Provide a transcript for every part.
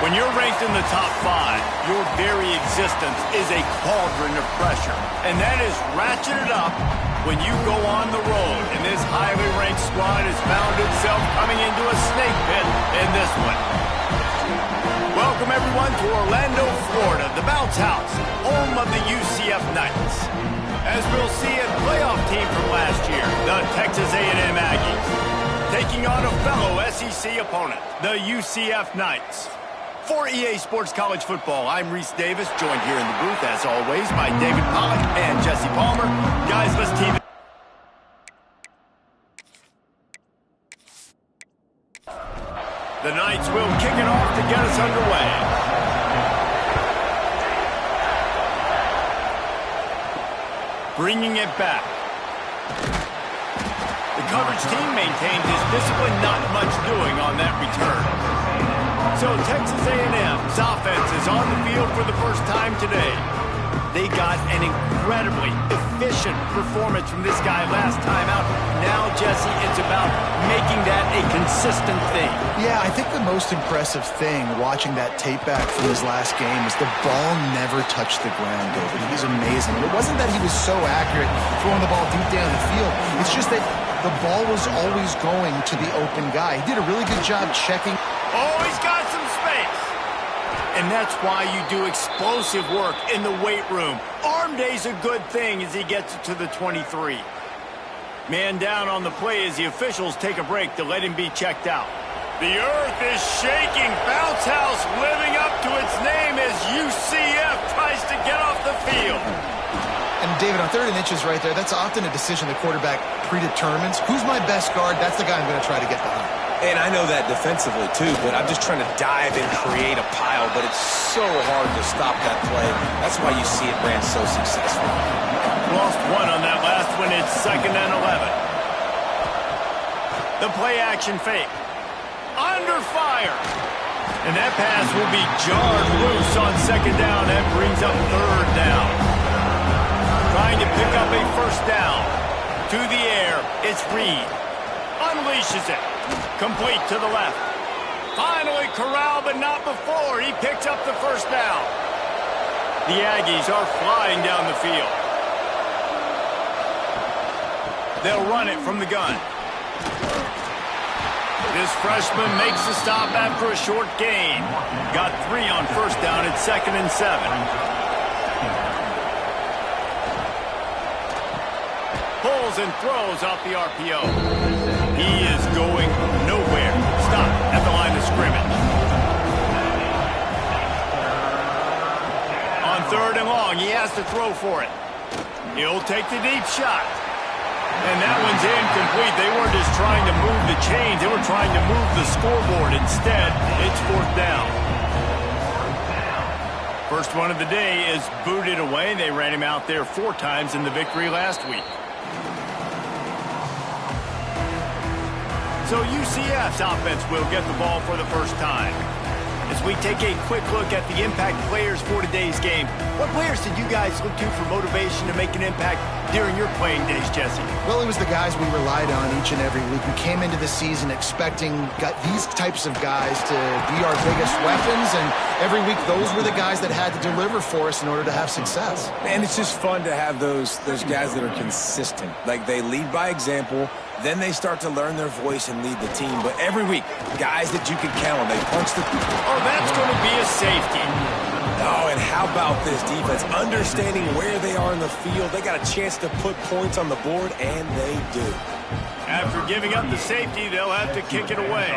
When you're ranked in the top 5, your very existence is a cauldron of pressure. And that is ratcheted up when you go on the road. And this highly ranked squad has found itself coming into a snake pit in this one. Welcome, everyone, to Orlando, Florida, the Bounce House, home of the UCF Knights. As we'll see, a playoff team from last year, the Texas A&M Aggies, taking on a fellow SEC opponent, the UCF Knights. For EA Sports College Football, I'm Reese Davis, joined here in the booth, as always, by David Pollack and Jesse Palmer. Guys, let's team it. The Knights will kick it off to get us underway. Bringing it back. The coverage team maintains his discipline, not much doing on that return. So Texas A&M's offense is on the field for the first time today. They got an incredibly efficient performance from this guy last time out. Now, Jesse, it's about making that a consistent thing. Yeah, I think the most impressive thing watching that tape back from his last game is the ball never touched the ground, David. He's amazing. And it wasn't that he was so accurate throwing the ball deep down the field. It's just that the ball was always going to the open guy. He did a really good job checking. Oh, he's got some space. And that's why you do explosive work in the weight room. Arm day's a good thing as he gets it to the 23. Man down on the play as the officials take a break to let him be checked out. The earth is shaking. Bounce House living up to its name as UCF tries to get off the field. And David, on 3rd and inches right there, that's often a decision the quarterback predetermines. Who's my best guard? That's the guy I'm going to try to get behind. And I know that defensively, too, but I'm just trying to dive and create a pile, but it's so hard to stop that play. That's why you see it ran so successful. Lost one on that last one. It's 2nd and 11. The play action fake. Under fire. And that pass will be jarred loose on 2nd down. That brings up 3rd down. Trying to pick up a 1st down. To the air, it's Reed. Unleashes it. Complete to the left. Finally corralled, but not before. He picks up the 1st down. The Aggies are flying down the field. They'll run it from the gun. This freshman makes the stop after a short gain. Got 3 on 1st down at 2nd and 7. Pulls and throws off the RPO. He is going nowhere. Stop at the line of scrimmage. On 3rd and long, he has to throw for it. He'll take the deep shot. And that one's incomplete. They weren't just trying to move the chains. They were trying to move the scoreboard. Instead, it's 4th down. First one of the day is booted away. They ran him out there 4 times in the victory last week. So UCF's offense will get the ball for the first time. As we take a quick look at the impact players for today's game, what players did you guys look to for motivation to make an impact during your playing days, Jesse? Well, it was the guys we relied on each and every week. We came into the season expecting these types of guys to be our biggest weapons, and every week those were the guys that had to deliver for us in order to have success. And it's just fun to have those guys that are consistent. Like, they lead by example, then they start to learn their voice and lead the team. But every week, guys that you can count on, they punch the... Oh, that's going to be a safety. Oh, and how about this defense? Understanding where they are in the field. They got a chance to put points on the board, and they do. After giving up the safety, they'll have to kick it away.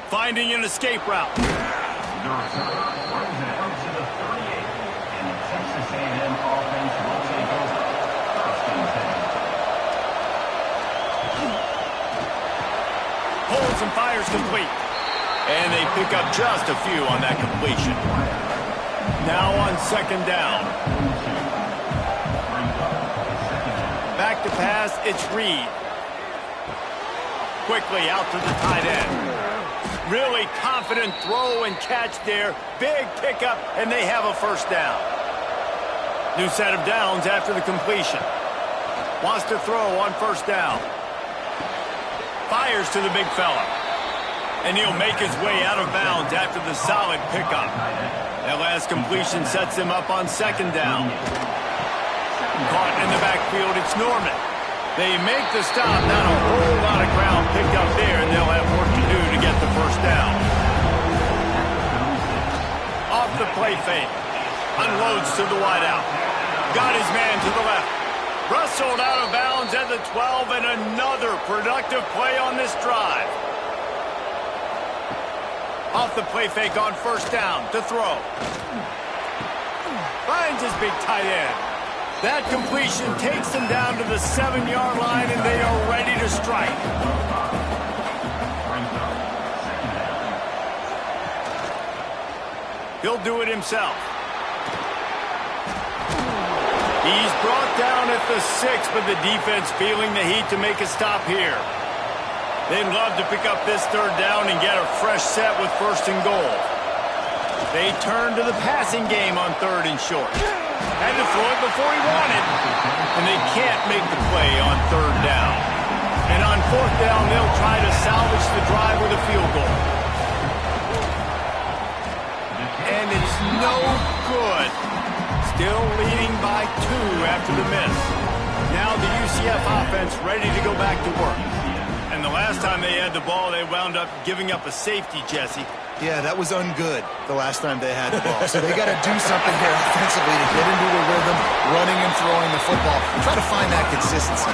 Finding an escape route. Holds and fires complete. And they pick up just a few on that completion. Now on 2nd down. Back to pass, it's Reed. Quickly out to the tight end. Really confident throw and catch there. Big pickup, and they have a 1st down. New set of downs after the completion. Wants to throw on 1st down. Fires to the big fella. And he'll make his way out of bounds after the solid pickup. That last completion sets him up on second down. Caught in the backfield, it's Norman. They make the stop, not a whole lot of ground picked up there, and they'll have work to do to get the first down. Off the play fake. Unloads to the wideout. Got his man to the left. Wrestled out of bounds at the 12, and another productive play on this drive. Off the play fake on first down to throw. Finds his big tight end. That completion takes them down to the 7-yard line, and they are ready to strike. He'll do it himself. He's brought down at the 6, but the defense feeling the heat to make a stop here. They'd love to pick up this third down and get a fresh set with first and goal. They turn to the passing game on third and short. Had to throw it before he wanted, and they can't make the play on third down. And on fourth down, they'll try to salvage the drive with a field goal. And it's no good. Still leading by 2 after the miss. Now the UCF offense ready to go back to work. And the last time they had the ball, they wound up giving up a safety, Jesse. Yeah, that was ungood the last time they had the ball. So they got to do something here offensively to get into a rhythm, running and throwing the football. Try to find that consistency.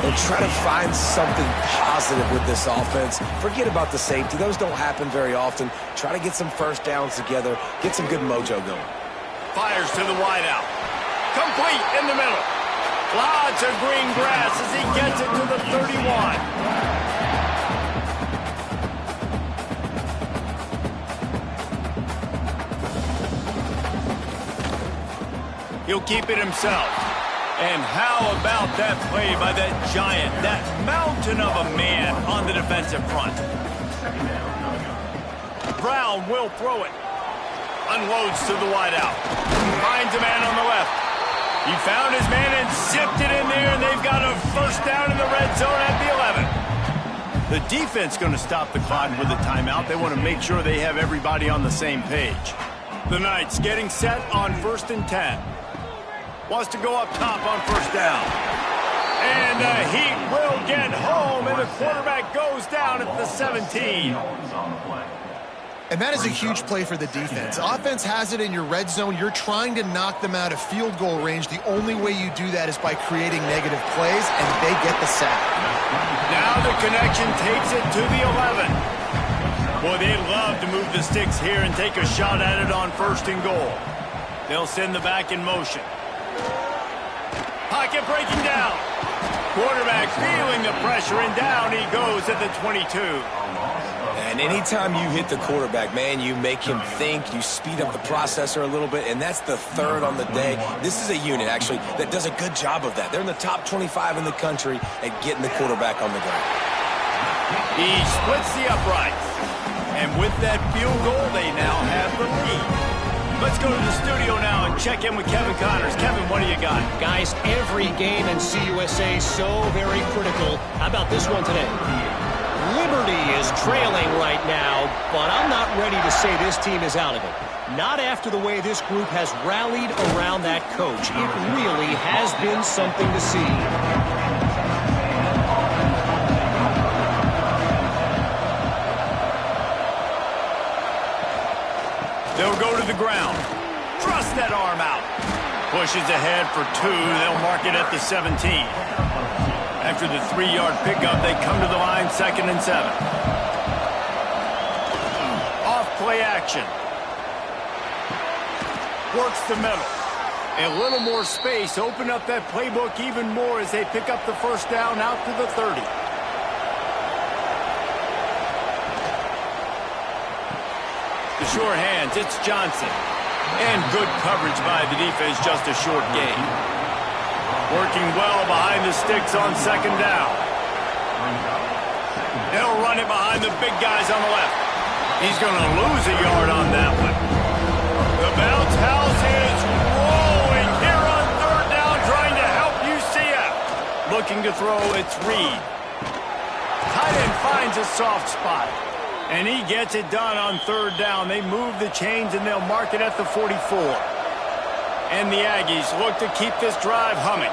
And try to find something positive with this offense. Forget about the safety. Those don't happen very often. Try to get some first downs together. Get some good mojo going. Fires to the wideout. Complete in the middle. Lots of green grass as he gets it to the 31. He'll keep it himself. And how about that play by that giant, that mountain of a man on the defensive front? Brown will throw it. Unloads to the wideout. Finds a man on the left. He found his man and zipped it in there, and they've got a first down in the red zone at the 11. The defense going to stop the clock with a timeout. They want to make sure they have everybody on the same page. The Knights getting set on 1st and 10. Wants to go up top on first down. And the Heat will get home, and the quarterback goes down at the 17. And that is a huge play for the defense. Offense has it in your red zone. You're trying to knock them out of field goal range. The only way you do that is by creating negative plays, and they get the sack. Now the connection takes it to the 11. Boy, they'd love to move the sticks here and take a shot at it on first and goal. They'll send the back in motion. Pocket breaking down. Quarterback feeling the pressure, and down he goes at the 22. And anytime you hit the quarterback, man, you make him think, you speed up the processor a little bit, and that's the third on the day. This is a unit, actually, that does a good job of that. They're in the top 25 in the country at getting the quarterback on the ground. He splits the uprights. And with that field goal, they now have the lead. Let's go to the studio now and check in with Kevin Connors. Kevin, what do you got? Guys, every game in CUSA so very critical. How about this one today? Liberty is trailing right now, but I'm not ready to say this team is out of it. Not after the way this group has rallied around that coach. It really has been something to see. They'll go to the ground. Thrust that arm out. Pushes ahead for 2. They'll mark it at the 17. After the 3-yard pickup, they come to the line, 2nd and 7. Off play action. Works the middle. A little more space. Open up that playbook even more as they pick up the first down out to the 30. The sure hands, it's Johnson. And good coverage by the defense, just a short gain. Working well behind the sticks on 2nd down. They'll run it behind the big guys on the left. He's going to lose a yard on that one. The bounce house is rolling here on 3rd down, trying to help UCF. Looking to throw, it's Reed. Tight end finds a soft spot. And he gets it done on third down. They move the chains, and they'll mark it at the 44. And the Aggies look to keep this drive humming.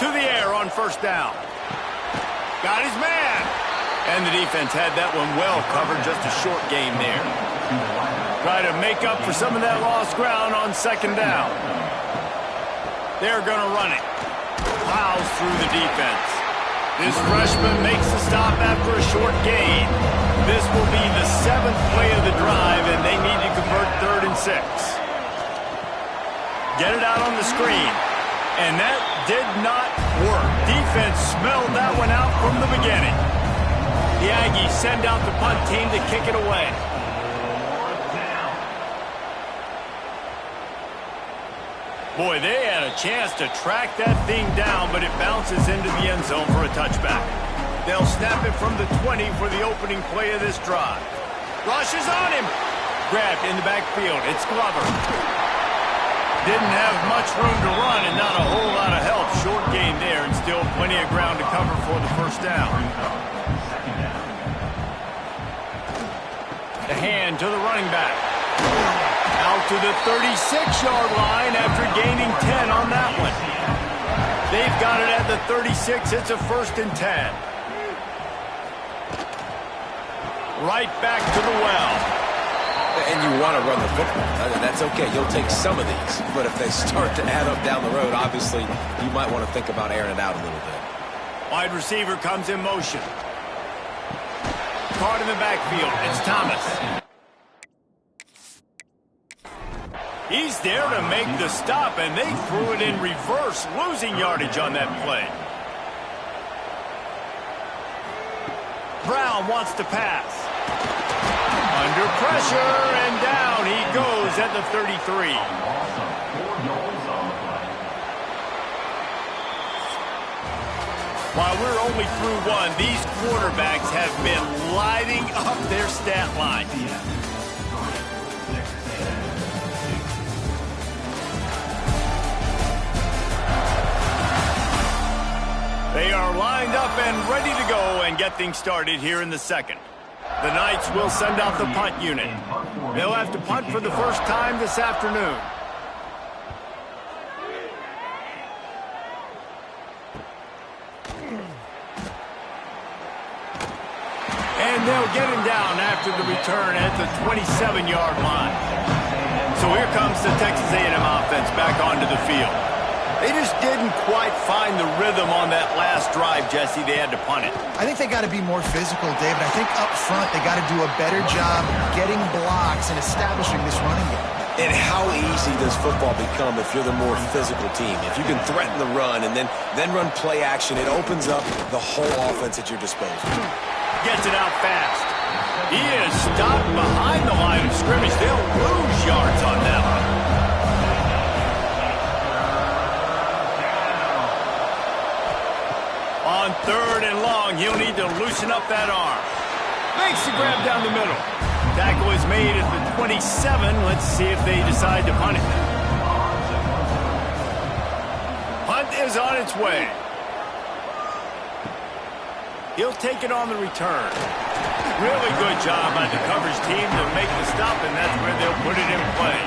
To the air on first down. Got his man. And the defense had that one well covered, just a short game there. Try to make up for some of that lost ground on second down. They're going to run it. Plows through the defense. This freshman makes the stop after a short gain. This will be the 7th play of the drive, and they need to convert 3rd and 6. Get it out on the screen. And that did not work. Defense smelled that one out from the beginning. The Aggies send out the punt team to kick it away. Boy, they had a chance to track that thing down, but it bounces into the end zone for a touchback. They'll snap it from the 20 for the opening play of this drive. Rush is on him. Grabbed in the backfield. It's Glover. Didn't have much room to run and not a whole lot of help. Short gain there and still plenty of ground to cover for the first down. The hand to the running back. Out to the 36-yard line after gaining 10 on that one. They've got it at the 36. It's a 1st and 10. Right back to the well. And you want to run the football. That's okay. You'll take some of these. But if they start to add up down the road, obviously, you might want to think about airing it out a little bit. Wide receiver comes in motion. Caught in the backfield. It's Thomas. He's there to make the stop, and they threw it in reverse, losing yardage on that play. Brown wants to pass. Under pressure, and down he goes at the 33. While we're only through one, these quarterbacks have been lighting up their stat line. They are lined up and ready to go and get things started here in the second. The Knights will send out the punt unit. They'll have to punt for the first time this afternoon. And they'll get him down after the return at the 27-yard line. So here comes the Texas A&M offense back onto the field. They just didn't quite find the rhythm on that last drive, Jesse. They had to punt it. I think they got to be more physical, David. I think up front they got to do a better job getting blocks and establishing this running game. And how easy does football become if you're the more physical team? If you can threaten the run and then run play action, it opens up the whole offense at your disposal. Gets it out fast. He is stopped behind the line of scrimmage. They'll lose yards on that one. On 3rd and long, he'll need to loosen up that arm. Makes the grab down the middle. Tackle is made at the 27. Let's see if they decide to punt it. Punt is on its way. He'll take it on the return. Really good job by the coverage team to make the stop, and that's where they'll put it in play.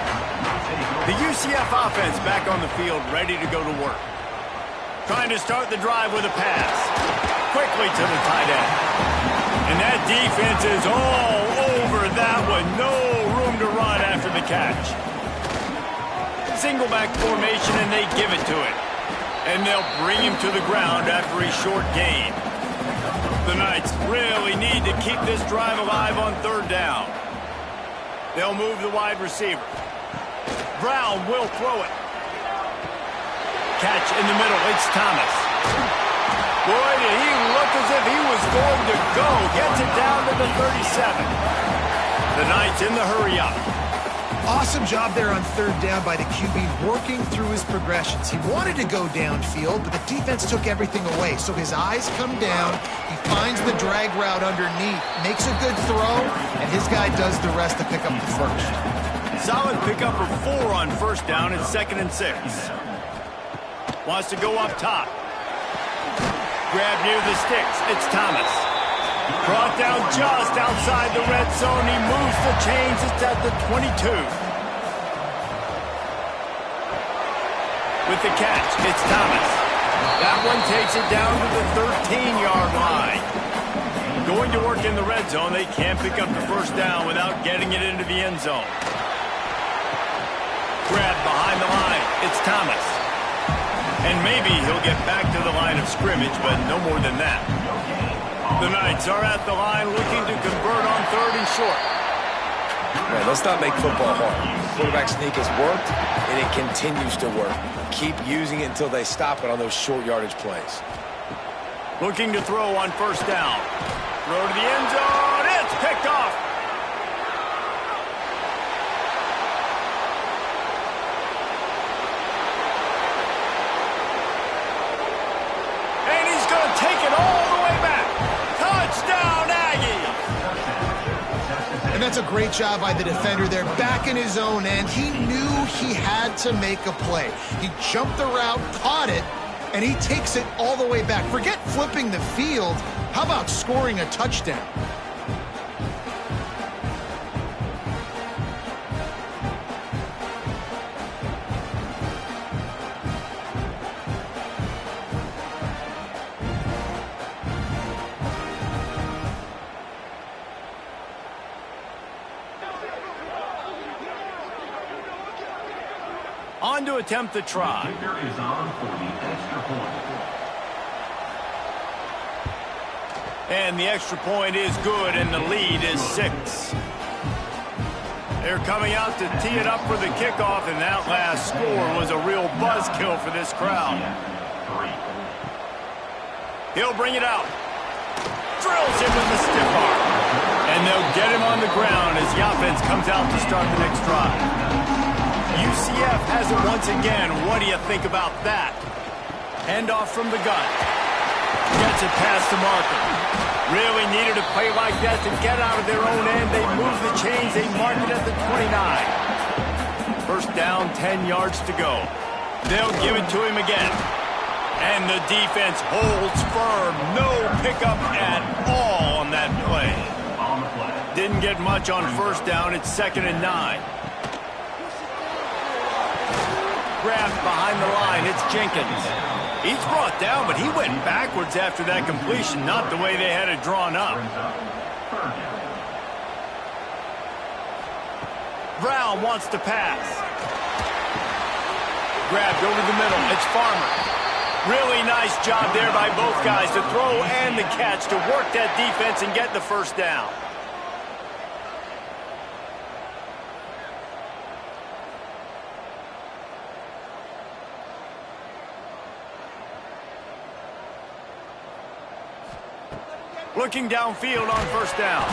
The UCF offense back on the field, ready to go to work. Trying to start the drive with a pass. Quickly to the tight end. And that defense is all over that one. No room to run after the catch. Single back formation, and they give it to him. And they'll bring him to the ground after a short gain. The Knights really need to keep this drive alive on 3rd down. They'll move the wide receiver. Brown will throw it. Catch in the middle. It's Thomas. Boy, did he look as if he was going to go. Gets it down to the 37. The Knights in the hurry up. Awesome job there on 3rd down by the QB, working through his progressions. He wanted to go downfield, but the defense took everything away. So his eyes come down. He finds the drag route underneath, makes a good throw, and his guy does the rest to pick up the first. Solid pickup of 4 on 1st down and 2nd and 6. Wants to go up top. Grab near the sticks. It's Thomas. Brought down down just outside the red zone. He moves the chains. It's at the 22. With the catch, it's Thomas. That one takes it down to the 13-yard line. Going to work in the red zone. They can't pick up the first down without getting it into the end zone. Grab behind the line. It's Thomas. And maybe he'll get back to the line of scrimmage, but no more than that. The Knights are at the line looking to convert on 3rd and short. Man, let's not make football hard. Quarterback sneak has worked, and it continues to work. Keep using it until they stop it on those short yardage plays. Looking to throw on 1st down. Throw to the end zone. It's picked off. And he's going to take it all the way back. Touchdown, Aggies. And that's a great job by the defender there, back in his own end. He knew he had to make a play. He jumped the route, caught it, and he takes it all the way back. Forget flipping the field. How about scoring a touchdown? On to attempt the try. Is on for the extra point. And the extra point is good, and the lead is 6. They're coming out to tee it up for the kickoff, and that last score was a real buzzkill for this crowd. He'll bring it out. Drills it with the stiff arm. And they'll get him on the ground as the offense comes out to start the next drive. UCF has it once again. What do you think about that? Handoff from the gun. Gets it past the marker. Really needed a play like that to get out of their own end. They move the chains. They mark it at the 29. 1st down, 10 yards to go. They'll give it to him again. And the defense holds firm. No pickup at all on that play. Didn't get much on 1st down. It's 2nd and 9. Grabbed behind the line. It's Jenkins. He's brought down, but he went backwards after that completion, not the way they had it drawn up. Brown wants to pass. Grabbed over the middle. It's Farmer. Really nice job there by both guys to throw and the catch to work that defense and get the 1st down. Looking downfield on 1st down.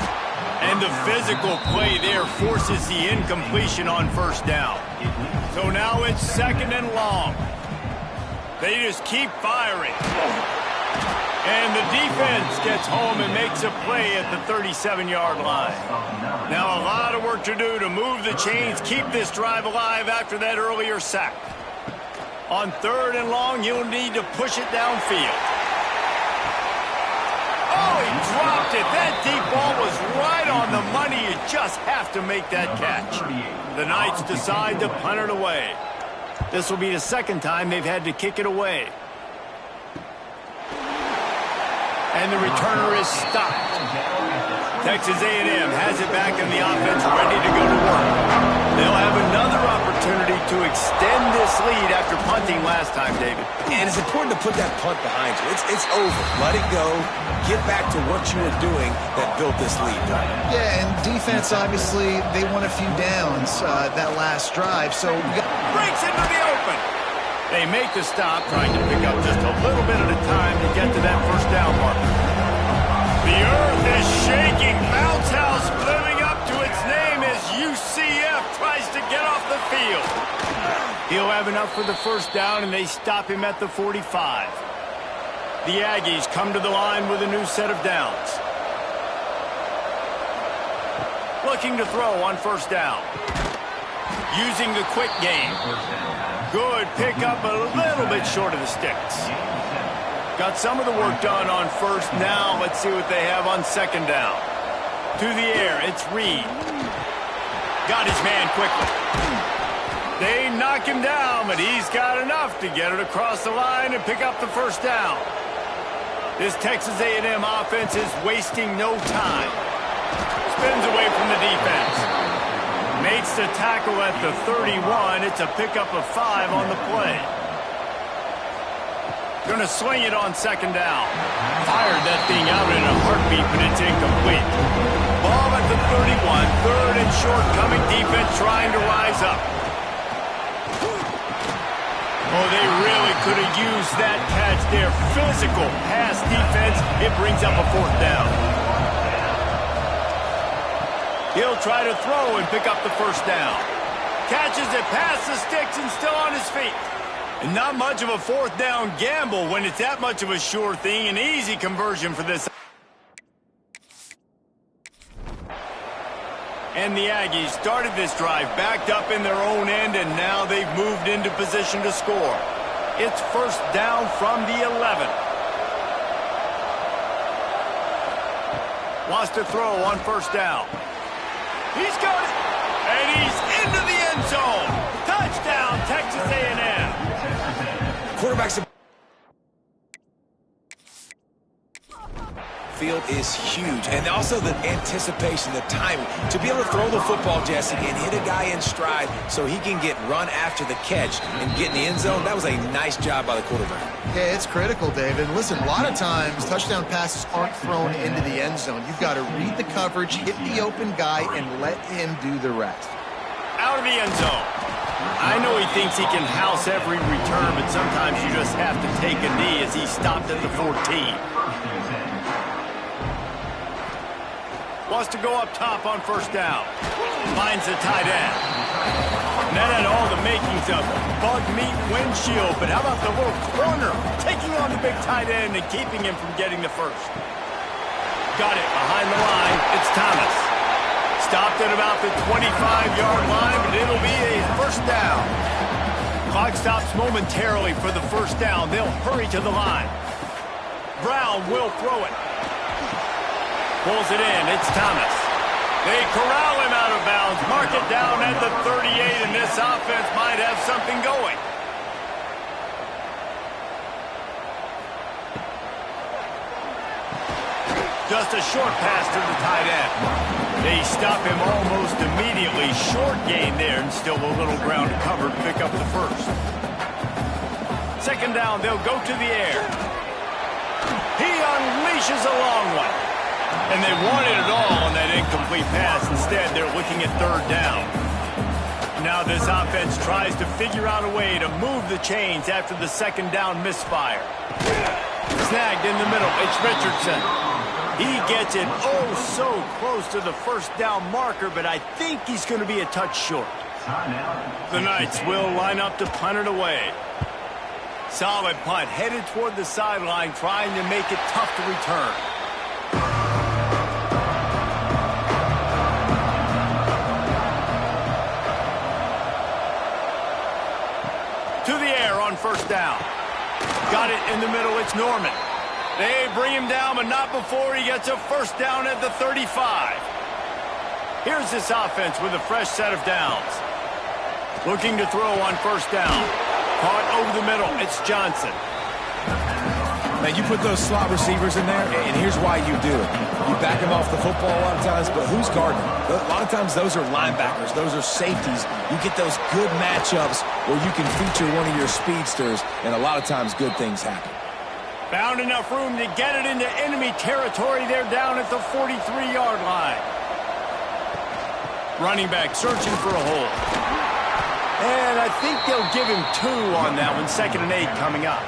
And the physical play there forces the incompletion on 1st down. So now it's 2nd and long. They just keep firing. And the defense gets home and makes a play at the 37-yard line. Now a lot of work to do to move the chains, keep this drive alive after that earlier sack. On 3rd and long, you'll need to push it downfield. Oh, he dropped it. That deep ball was right on the money. You just have to make that catch. The Knights decide to punt it away. This will be the 2nd time they've had to kick it away. And the returner is stopped. Texas A&M has it back in the offense, ready to go to work. They'll have another opportunity to extend this lead after punting last time, David. And it's important to put that punt behind you. It's over. Let it go. Get back to what you were doing that built this lead. Yeah, and defense, obviously, they won a few downs that last drive, so... Breaks into the open. They make the stop, trying to pick up just a little bit at a time to get to that 1st down marker. The earth is shaking. Bounce house living up to its name as UCF tries to get off the field. He'll have enough for the 1st down, and they stop him at the 45. The Aggies come to the line with a new set of downs. Looking to throw on 1st down. Using the quick game. Good pickup, a little bit short of the sticks. Got some of the work done on 1st. Now let's see what they have on 2nd down. To the air, it's Reed. Got his man quickly. They knock him down, but he's got enough to get it across the line and pick up the first down. This Texas A&M offense is wasting no time. Spins away from the defense. Makes the tackle at the 31. It's a pickup of 5 on the play. Gonna swing it on second down. Fired that thing out in a heartbeat, but it's incomplete. Ball at the 31. Third and short, coming defense trying to rise up. Oh, they really could have used that catch there. Physical pass defense. It brings up a fourth down. He'll try to throw and pick up the first down. Catches it past the sticks and still on his feet. And not much of a fourth down gamble when it's that much of a sure thing. An easy conversion for this. And the Aggies started this drive backed up in their own end, and now they've moved into position to score. It's first down from the 11. Wants to throw on first down. He's got it, and he's into the end zone. Touchdown, Texas A&M. Quarterback's field is huge, and also the anticipation, the timing. To be able to throw the football, Jesse, and hit a guy in stride so he can get run after the catch and get in the end zone, that was a nice job by the quarterback. Yeah, it's critical, David. Listen, a lot of times touchdown passes aren't thrown into the end zone. You've got to read the coverage, hit the open guy, and let him do the rest. Out of the end zone. I know he thinks he can house every return, but sometimes you just have to take a knee as he stopped at the 14. Wants to go up top on first down. Finds the tight end. And that had all the makings of bug meat windshield, but how about the little corner taking on the big tight end and keeping him from getting the first? Got it behind the line. It's Thomas. Stopped at about the 25-yard line, but it'll be a first down. Clock stops momentarily for the first down. They'll hurry to the line. Brown will throw it. Pulls it in. It's Thomas. They corral him out of bounds. Mark it down at the 38, and this offense might have something going. Just a short pass to the tight end. They stop him almost immediately. Short gain there, and still a little ground to cover to pick up the first. Second down, they'll go to the air. He unleashes a long one. And they wanted it all on that incomplete pass. Instead, they're looking at third down. Now this offense tries to figure out a way to move the chains after the second down misfire. Snagged in the middle. It's Richardson. He gets it oh so close to the first down marker, but I think he's going to be a touch short. The Knights will line up to punt it away. Solid punt, headed toward the sideline, trying to make it tough to return. To the air on first down. Got it in the middle, it's Norman. They bring him down, but not before he gets a first down at the 35. Here's this offense with a fresh set of downs. Looking to throw on first down. Caught over the middle, it's Johnson. Now, you put those slot receivers in there, and here's why you do it. You back them off the football a lot of times, but who's guarding them? A lot of times those are linebackers. Those are safeties. You get those good matchups where you can feature one of your speedsters, and a lot of times good things happen. Found enough room to get it into enemy territory. They're down at the 43-yard line. Running back searching for a hole. And I think they'll give him 2 on that one. 2nd and 8 coming up.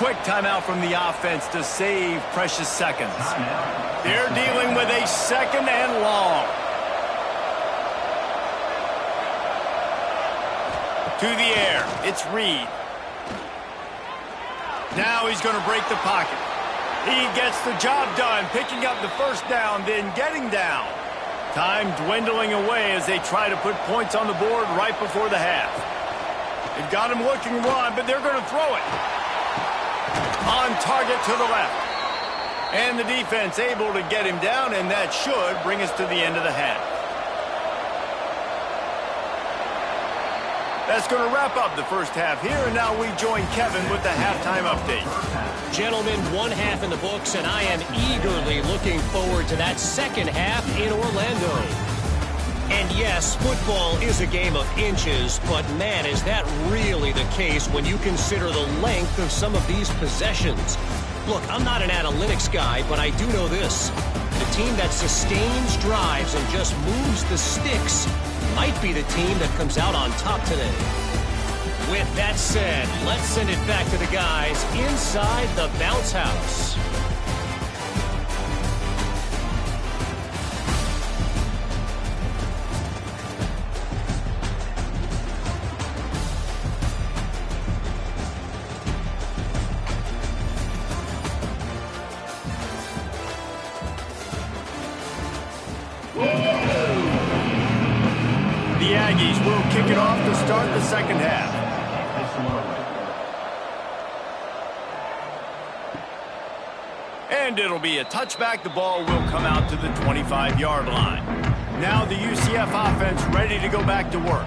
Quick timeout from the offense to save precious seconds. They're dealing with a second and long. To the air, it's Reed. Now he's going to break the pocket. He gets the job done, picking up the first down, then getting down. Time dwindling away as they try to put points on the board right before the half. They've got him looking run, but they're going to throw it. On target to the left. And the defense able to get him down, and that should bring us to the end of the half. That's going to wrap up the first half here, and now we join Kevin with the halftime update. Gentlemen, one half in the books, and I am eagerly looking forward to that second half in Orlando. And yes, football is a game of inches, but man, is that really the case when you consider the length of some of these possessions. Look, I'm not an analytics guy, but I do know this. The team that sustains drives and just moves the sticks might be the team that comes out on top today. With that said, let's send it back to the guys inside the bounce house. The Aggies will kick it off to start the second half. And it'll be a touchback. The ball will come out to the 25-yard line. Now the UCF offense ready to go back to work.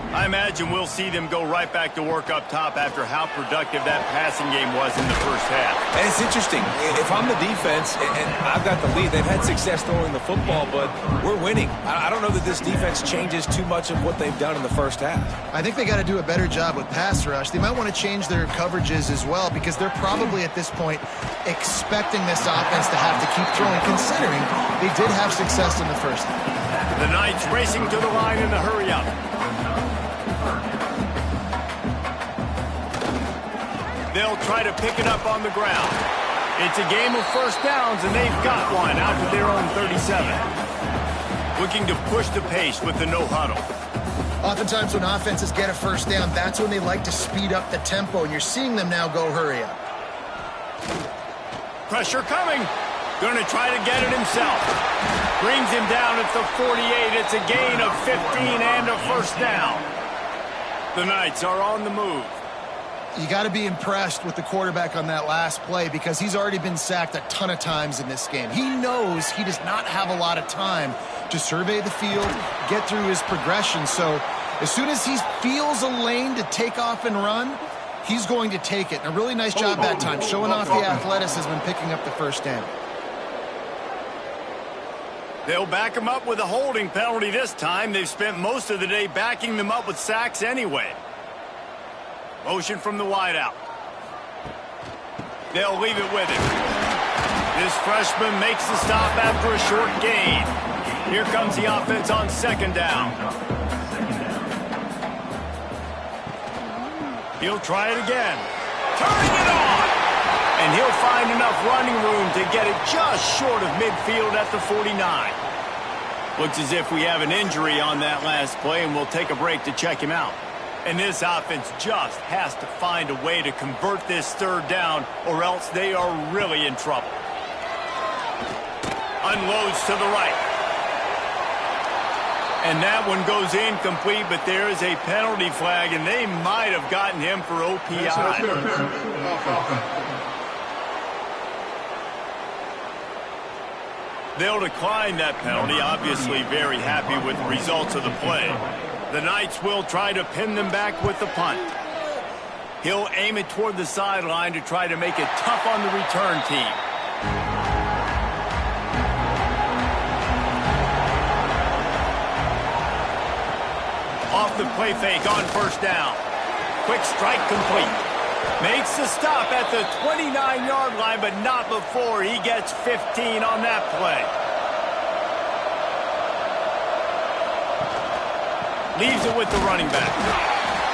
I imagine we'll see them go right back to work up top after how productive that passing game was in the first half. And it's interesting. If I'm the defense and I've got the lead, they've had success throwing the football, but we're winning. I don't know that this defense changes too much of what they've done in the first half. I think they got to do a better job with pass rush. They might want to change their coverages as well because they're probably at this point expecting this offense to have to keep throwing, considering they did have success in the first half. The Knights racing to the line in the hurry-up. They'll try to pick it up on the ground. It's a game of first downs, and they've got one out to their own 37. Looking to push the pace with the no-huddle. Oftentimes when offenses get a first down, that's when they like to speed up the tempo, and you're seeing them now go hurry up. Pressure coming. Going to try to get it himself. Brings him down at the 48. It's a gain of 15 and a first down. The Knights are on the move. You got to be impressed with the quarterback on that last play because he's already been sacked a ton of times in this game. He knows he does not have a lot of time to survey the field, get through his progression. So as soon as he feels a lane to take off and run, he's going to take it. And a really nice job that time, showing off the athleticism and picking up the first down. They'll back him up with a holding penalty this time. They've spent most of the day backing them up with sacks anyway. Motion from the wideout. They'll leave it with him. This freshman makes the stop after a short gain. Here comes the offense on second down. He'll try it again. Turning it on! And he'll find enough running room to get it just short of midfield at the 49. Looks as if we have an injury on that last play, and we'll take a break to check him out. And this offense just has to find a way to convert this third down, or else they are really in trouble. Unloads to the right. And that one goes incomplete, but there is a penalty flag, and they might have gotten him for OPI. They'll decline that penalty, obviously very happy with the results of the play. The Knights will try to pin them back with the punt. He'll aim it toward the sideline to try to make it tough on the return team. Off the play fake on first down. Quick strike complete. Makes the stop at the 29-yard line, but not before he gets 15 on that play. Leaves it with the running back.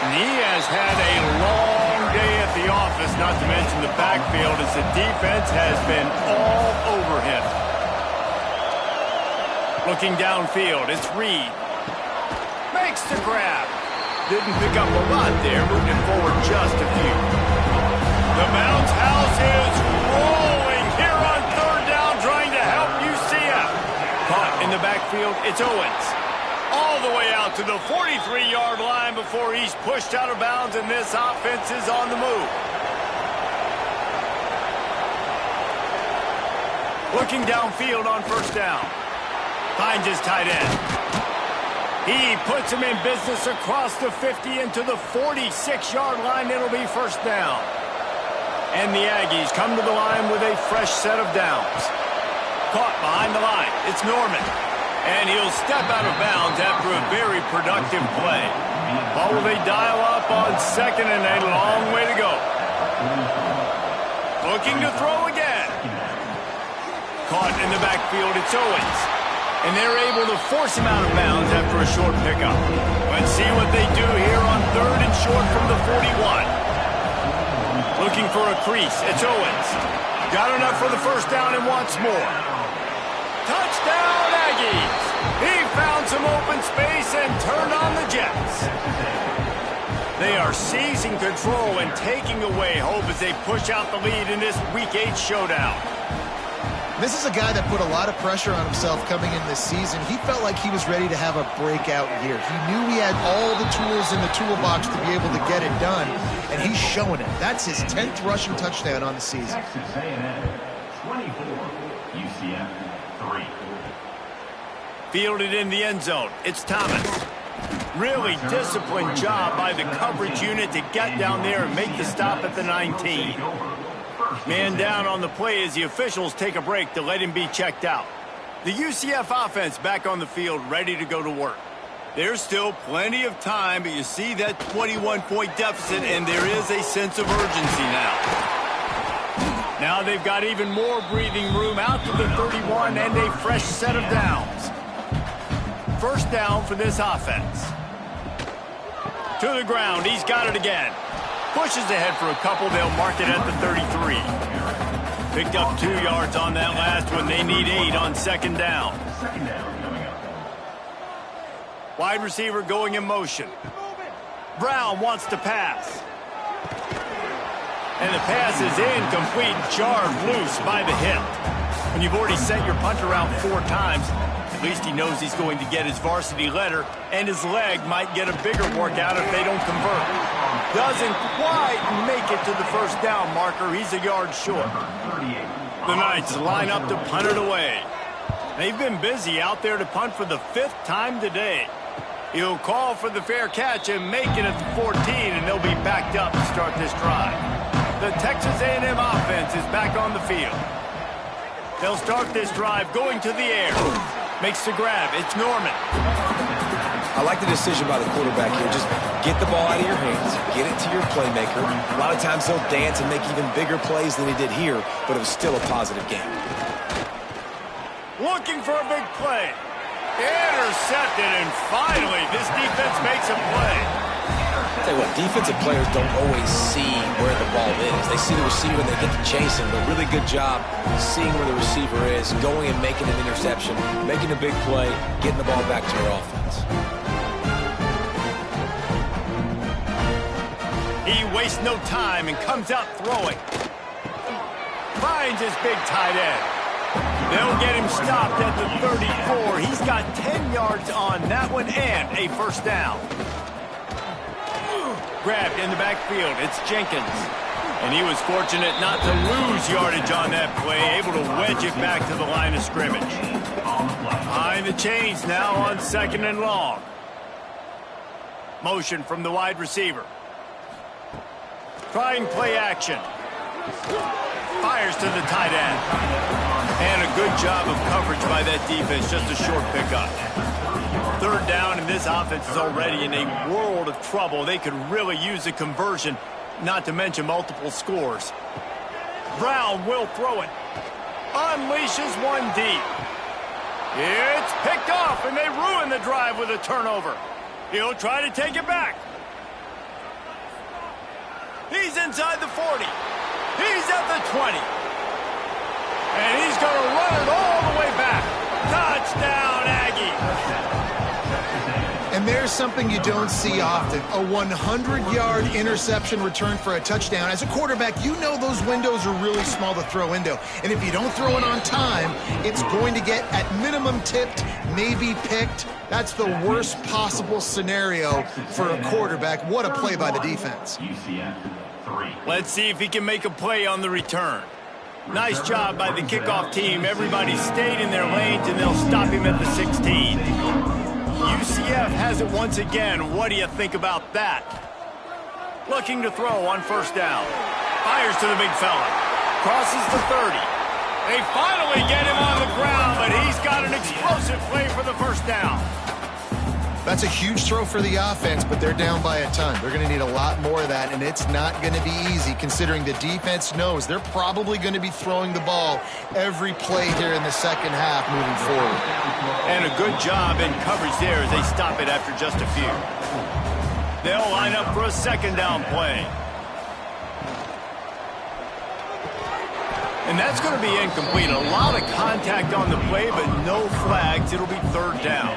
And he has had a long day at the office, not to mention the backfield, as the defense has been all over him. Looking downfield, it's Reed. Makes the grab. Didn't pick up a lot there, moving forward just a few. The bounce house is rolling here on third down, trying to help UCF. Caught in the backfield, it's Owens. All the way out to the 43-yard line before he's pushed out of bounds, and this offense is on the move. Looking downfield on first down. Finds his tight end. He puts him in business across the 50 into the 46-yard line. It'll be first down. And the Aggies come to the line with a fresh set of downs. Caught behind the line. It's Norman. And he'll step out of bounds after a very productive play. Or will they dial up on second and a long way to go? Looking to throw again. Caught in the backfield, it's Owens. And they're able to force him out of bounds after a short pickup. Let's see what they do here on third and short from the 41. Looking for a crease, it's Owens. Got enough for the first down and wants more. Touchdown, Aggies! He found some open space and turned on the Jets. They are seizing control and taking away hope as they push out the lead in this Week 8 showdown. This is a guy that put a lot of pressure on himself coming in this season. He felt like he was ready to have a breakout year. He knew he had all the tools in the toolbox to be able to get it done, and he's showing it. That's his 10th rushing touchdown on the season. Texas A&M 24, UCF 3. Fielded in the end zone. It's Thomas. Really disciplined job by the coverage unit to get down there and make the stop at the 19. Man down on the play as the officials take a break to let him be checked out. The UCF offense back on the field, ready to go to work. There's still plenty of time, but you see that 21-point deficit, and there is a sense of urgency now. Now they've got even more breathing room out to the 31 and a fresh set of downs. First down for this offense. To the ground, he's got it again. Pushes ahead for a couple, they'll mark it at the 33. Picked up 2 yards on that last one. They need 8 on second down. Wide receiver going in motion. Brown wants to pass. And the pass is incomplete, jarred loose by the hip. When you've already sent your punter out 4 times, at least he knows he's going to get his varsity letter, and his leg might get a bigger workout if they don't convert. Doesn't quite make it to the first down marker. He's a yard short. The Knights line up to punt it away. They've been busy out there to punt for the 5th time today. He'll call for the fair catch and make it at the 14, and they'll be backed up to start this drive. The Texas A&M offense is back on the field. They'll start this drive going to the air. Makes the grab. It's Norman. I like the decision by the quarterback here. Just get the ball out of your hands, get it to your playmaker. A lot of times he'll dance and make even bigger plays than he did here, but it was still a positive game. Looking for a big play. Intercepted, and finally this defense makes a play. I'll tell you what, defensive players don't always see where the ball is. They see the receiver and they get to chase him, but really good job seeing where the receiver is, going and making an interception, making a big play, getting the ball back to your offense. He wastes no time and comes out throwing. Finds his big tight end. They'll get him stopped at the 34. He's got 10 yards on that one and a first down. Grabbed in the backfield. It's Jenkins. And he was fortunate not to lose yardage on that play, able to wedge it back to the line of scrimmage. Behind the chains now on second and long. Motion from the wide receiver. Trying play action. Fires to the tight end. And a good job of coverage by that defense, just a short pickup. Third down, and this offense is already in a world of trouble. They could really use a conversion, not to mention multiple scores. Brown will throw it. Unleashes one deep. It's picked off, and they ruin the drive with a turnover. He'll try to take it back. He's inside the 40. He's at the 20. And he's going to run it all the way back. Touchdown, Aggie. And there's something you don't see often, a 100-yard interception return for a touchdown. As a quarterback, you know those windows are really small to throw into. And if you don't throw it on time, it's going to get, at minimum, tipped, maybe picked. That's the worst possible scenario for a quarterback. What a play by the defense. UCF 3. Let's see if he can make a play on the return. Nice job by the kickoff team. Everybody stayed in their lanes, and they'll stop him at the 16. UCF has it once again. What do you think about that? Looking to throw on first down. Fires to the big fella. Crosses the 30. They finally get him on the ground, but he's got an explosive play for the first down. That's a huge throw for the offense, but they're down by a ton. They're going to need a lot more of that, and it's not going to be easy considering the defense knows they're probably going to be throwing the ball every play here in the second half moving forward. And a good job in coverage there as they stop it after just a few. They'll line up for a second down play. And that's going to be incomplete. A lot of contact on the play, but no flags. It'll be third down.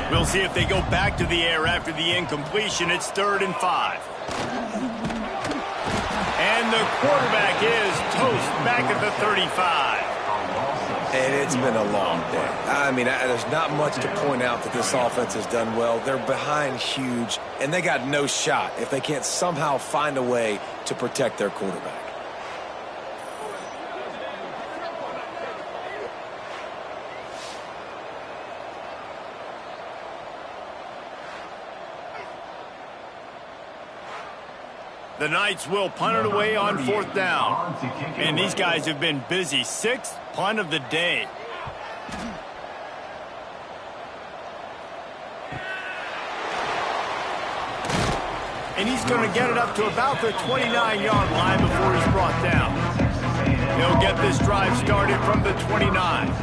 We'll see if they go back to the air after the incompletion. It's 3rd and 5. And the quarterback is toast back at the 35. And it's been a long day. I mean, there's not much to point out that this offense has done well. They're behind huge, and they got no shot if they can't somehow find a way to protect their quarterback. The Knights will punt it away on 4th down. And these guys have been busy. 6th punt of the day. And he's going to get it up to about the 29-yard line before he's brought down. He'll get this drive started from the 29.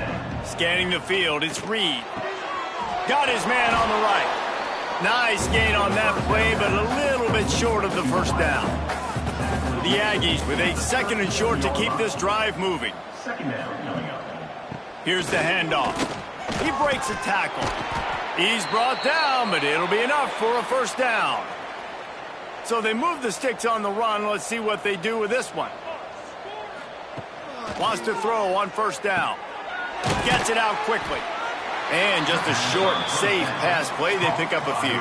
Scanning the field, it's Reed. Got his man on the right. Nice gain on that play, but a little bit short of the first down. The Aggies with a 2nd and short to keep this drive moving. Here's the handoff. He breaks a tackle. He's brought down, but it'll be enough for a first down. So they move the sticks on the run. Let's see what they do with this one. Wants to throw on first down. Gets it out quickly. And just a short, safe pass play. They pick up a few.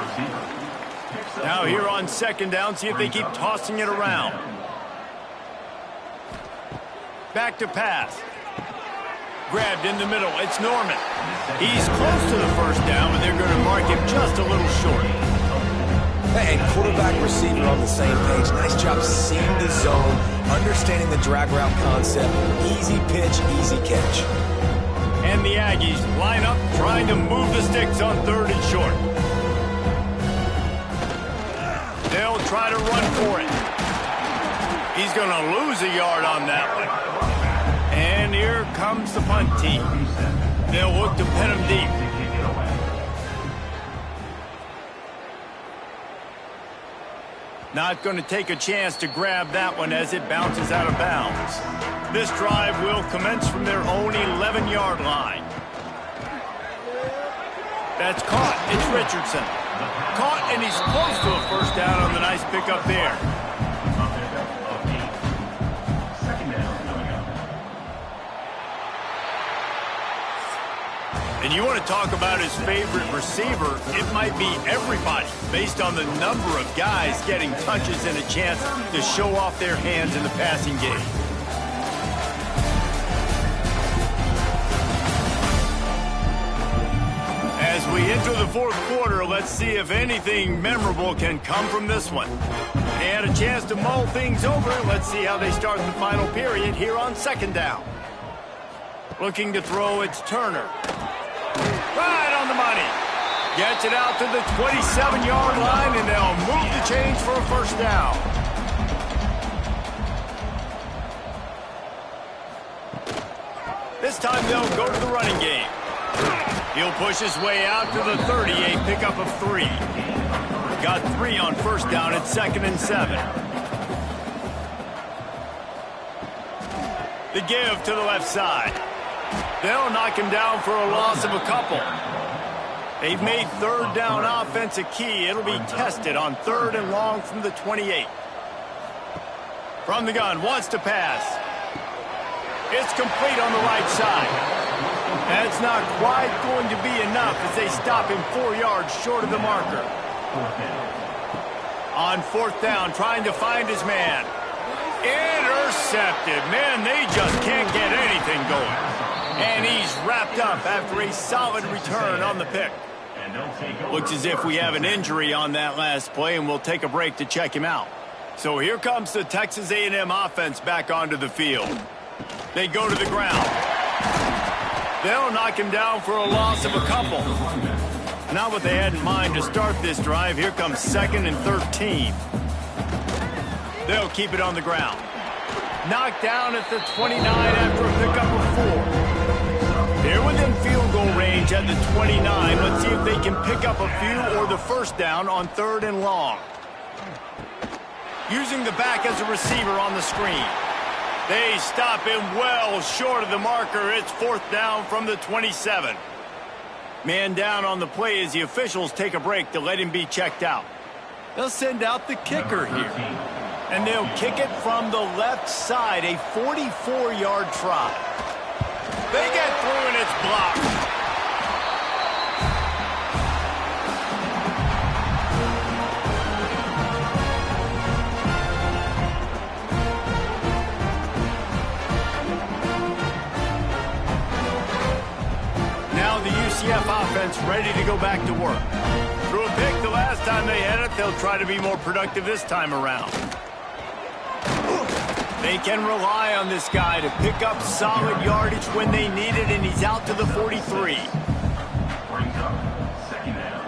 Now here on 2nd down, see if they keep tossing it around. Back to pass. Grabbed in the middle. It's Norman. He's close to the first down, but they're going to mark him just a little short. And quarterback receiver on the same page. Nice job seeing the zone, understanding the drag route concept. Easy pitch, easy catch. And the Aggies line up, trying to move the sticks on 3rd and short. They'll try to run for it. He's going to lose a yard on that one. And here comes the punt team. They'll look to pin him deep. Not going to take a chance to grab that one as it bounces out of bounds. This drive will commence from their own 11-yard line. That's caught. It's Richardson. Caught, and he's close to a first down on the nice pickup there. And you want to talk about his favorite receiver, it might be everybody, based on the number of guys getting touches and a chance to show off their hands in the passing game. As we enter the 4th quarter, let's see if anything memorable can come from this one. They had a chance to mull things over. Let's see how they start the final period here on 2nd down. Looking to throw, it's Turner. Right on the money. Gets it out to the 27-yard line, and they'll move the chains for a first down. This time they'll go to the running game. He'll push his way out to the 30, a pickup of 3. Got 3 on first down at 2nd and 7. The give to the left side. They'll knock him down for a loss of a couple. They've made 3rd down offense a key. It'll be tested on 3rd and long from the 28. From the gun, wants to pass. It's complete on the right side. That's not quite going to be enough as they stop him 4 yards short of the marker. On 4th down, trying to find his man. Intercepted. Man, they just can't get anything going. And he's wrapped up after a solid return on the pick. Looks as if we have an injury on that last play, and we'll take a break to check him out. So here comes the Texas A&M offense back onto the field. They go to the ground. They'll knock him down for a loss of a couple. Not what they had in mind to start this drive. Here comes 2nd and 13. They'll keep it on the ground. Knocked down at the 29 after a pickup of 4. They're within field goal range at the 29. Let's see if they can pick up a few or the first down on 3rd and long. Using the back as a receiver on the screen. They stop him well short of the marker. It's 4th down from the 27. Man down on the play as the officials take a break to let him be checked out. They'll send out the kicker here. And they'll kick it from the left side, a 44-yard try. They get through and it's blocked. Now the UCF offense ready to go back to work. Threw a pick the last time they had it. They'll try to be more productive this time around. They can rely on this guy to pick up solid yardage when they need it, and he's out to the 43. Brings up 2nd down.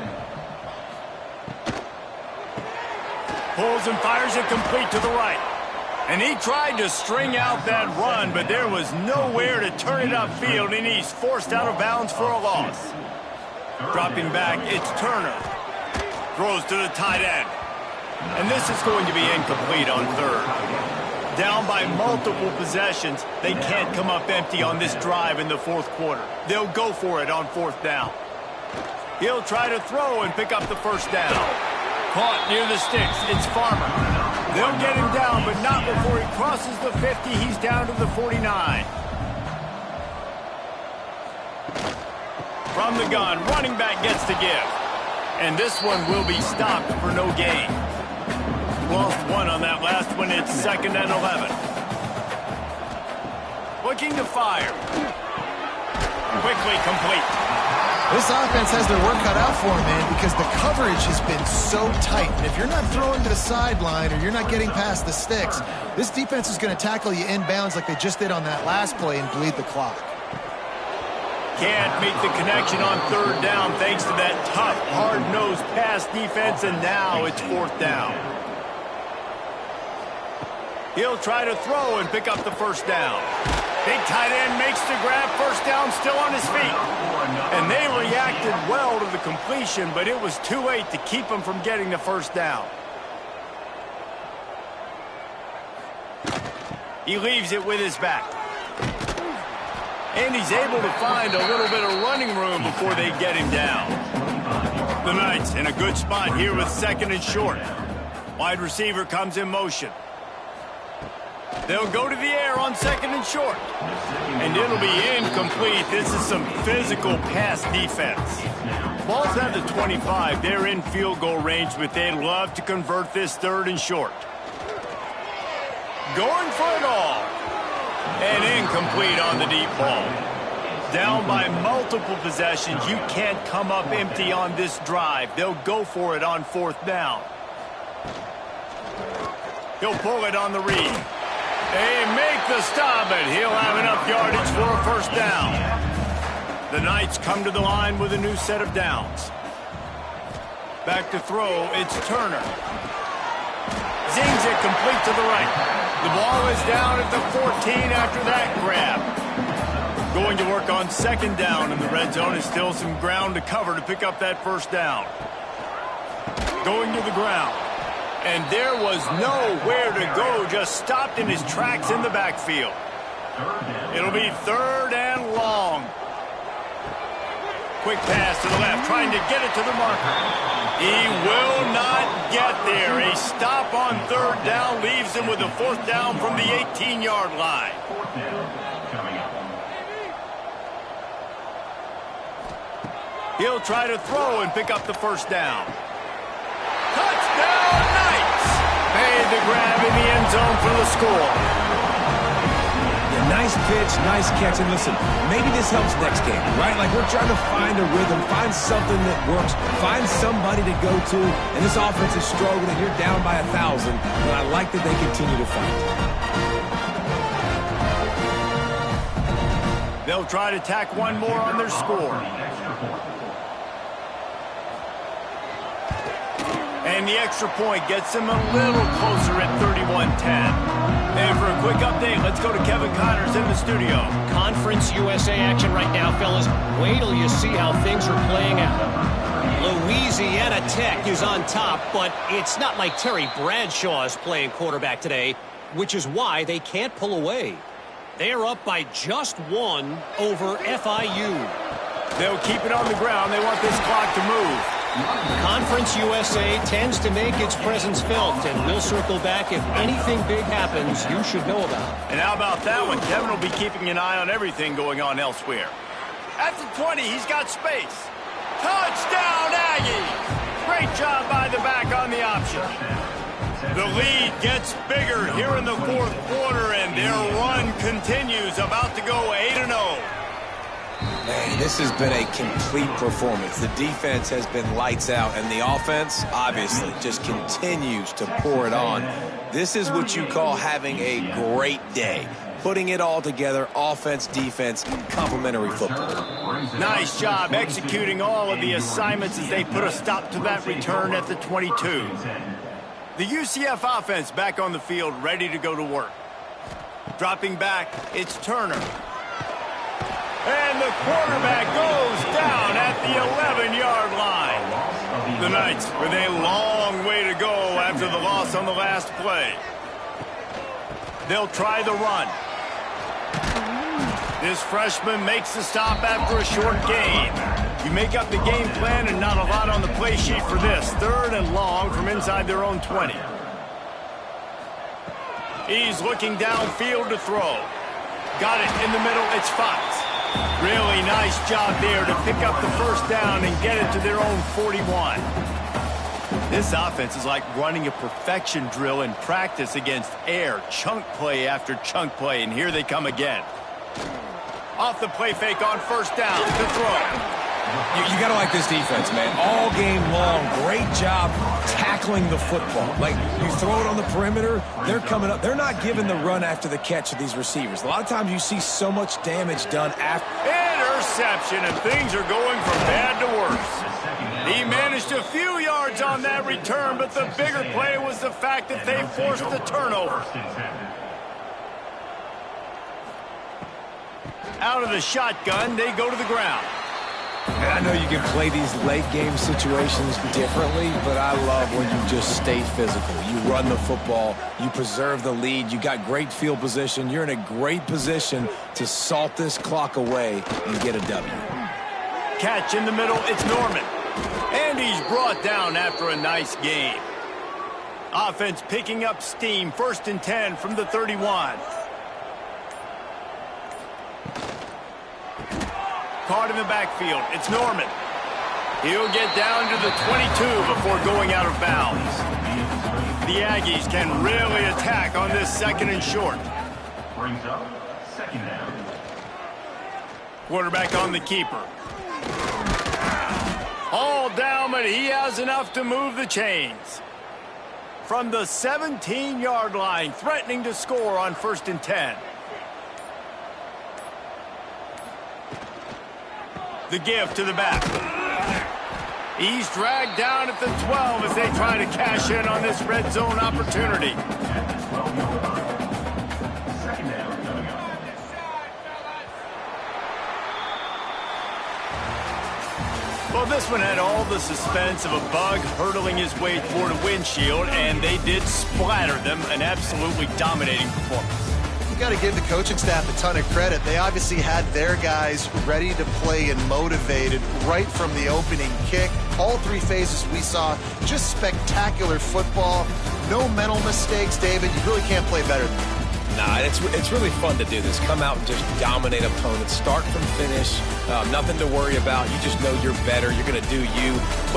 Pulls and fires it complete to the right. And he tried to string out that run, but there was nowhere to turn it upfield, and he's forced out of bounds for a loss. Dropping back, it's Turner. Throws to the tight end. And this is going to be incomplete on 3rd. Down by multiple possessions, they can't come up empty on this drive in the 4th quarter. They'll go for it on 4th down. He'll try to throw and pick up the first down. Caught near the sticks. It's Farmer. They'll get him down, but not before he crosses the 50. He's down to the 49. From the gun, running back gets to give. And this one will be stopped for no gain. Lost 1 on that last one. It's 2nd and 11. Looking to fire. Quickly complete. This offense has their work cut out for them, man, because the coverage has been so tight. And if you're not throwing to the sideline or you're not getting past the sticks, this defense is going to tackle you inbounds like they just did on that last play and bleed the clock. Can't make the connection on 3rd down thanks to that tough, hard-nosed pass defense, and now it's 4th down. He'll try to throw and pick up the first down. Big tight end makes the grab, first down, still on his feet. And they reacted well to the completion, but it was too late to keep him from getting the first down. He leaves it with his back. And he's able to find a little bit of running room before they get him down. The Knights in a good spot here with 2nd and short. Wide receiver comes in motion. They'll go to the air on 2nd and short. And it'll be incomplete. This is some physical pass defense. Ball's at the 25. They're in field goal range, but they'd love to convert this 3rd and short. Going for it all. And incomplete on the deep ball. Down by multiple possessions. You can't come up empty on this drive. They'll go for it on 4th down. He'll pull it on the read. They make the stop, and he'll have enough yardage for a first down. The Knights come to the line with a new set of downs. Back to throw, it's Turner. Zings it complete to the right. The ball is down at the 14 after that grab. Going to work on 2nd down, and the red zone is still some ground to cover to pick up that first down. Going to the ground. And there was nowhere to go, just stopped in his tracks in the backfield. It'll be 3rd and long. Quick pass to the left, trying to get it to the marker. He will not get there. A stop on 3rd down leaves him with a 4th down from the 18-yard line. He'll try to throw and pick up the first down. Touchdown, Knights! Made the grab in the end zone for the score. Yeah, nice pitch, nice catch. And listen, maybe this helps next game, right? Like we're trying to find a rhythm, find something that works, find somebody to go to. And this offense is struggling. You're down by 1,000, but I like that they continue to fight. They'll try to tack one more on their score. And the extra point gets them a little closer at 31-10. And for a quick update, let's go to Kevin Connors in the studio. Conference USA action right now, fellas. Wait till you see how things are playing out. Louisiana Tech is on top, but it's not like Terry Bradshaw is playing quarterback today, which is why they can't pull away. They are up by just one over FIU. They'll keep it on the ground. They want this clock to move. Conference USA tends to make its presence felt, and we'll circle back if anything big happens you should know about. And how about that one? Kevin will be keeping an eye on everything going on elsewhere. At the 20, he's got space. Touchdown, Aggies! Great job by the back on the option. The lead gets bigger here in the fourth quarter, and their run continues, about to go 8-0. Man, this has been a complete performance. The defense has been lights out, and the offense, obviously, just continues to pour it on. This is what you call having a great day. Putting it all together, offense, defense, complementary football. Nice job executing all of the assignments as they put a stop to that return at the 22. The UCF offense back on the field, ready to go to work. Dropping back, it's Turner. And the quarterback goes down at the 11-yard line. The Knights with a long way to go after the loss on the last play. They'll try the run. This freshman makes the stop after a short gain. You make up the game plan and not a lot on the play sheet for this. 3rd and long from inside their own 20. He's looking downfield to throw. Got it in the middle. It's Fox. Really nice job there to pick up the first down and get it to their own 41. This offense is like running a perfection drill in practice against air. Chunk play after chunk play, and here they come again. Off the play fake on first down to throw. You got to like this defense, man. All game long, great job tackling the football. Like, you throw it on the perimeter, they're coming up. They're not giving the run after the catch of these receivers. A lot of times you see so much damage done after. Interception, and things are going from bad to worse. He managed a few yards on that return, but the bigger play was the fact that they forced the turnover. Out of the shotgun, they go to the ground. And I know you can play these late-game situations differently, but I love when you just stay physical. You run the football, you preserve the lead, you got great field position. You're in a great position to salt this clock away and get a W. Catch in the middle, it's Norman. And he's brought down after a nice game. Offense picking up steam, 1st and 10 from the 31. Caught in the backfield. It's Norman. He'll get down to the 22 before going out of bounds. The Aggies can really attack on this 2nd and short. Brings up 2nd down. Quarterback on the keeper. All down, but he has enough to move the chains. From the 17-yard line, threatening to score on 1st and 10. The give to the back. He's dragged down at the 12 as they try to cash in on this red zone opportunity. Well, this one had all the suspense of a bug hurtling his way toward a windshield, and they did splatter them. An absolutely dominating performance. Got to give the coaching staff a ton of credit. They obviously had their guys ready to play and motivated right from the opening kick. All 3 phases we saw, just spectacular football. No mental mistakes, David. You really can't play better than that. Nah, it's really fun to do this. Come out and just dominate opponents. Start from finish. Nothing to worry about. You just know you're better. You're going to do you. Put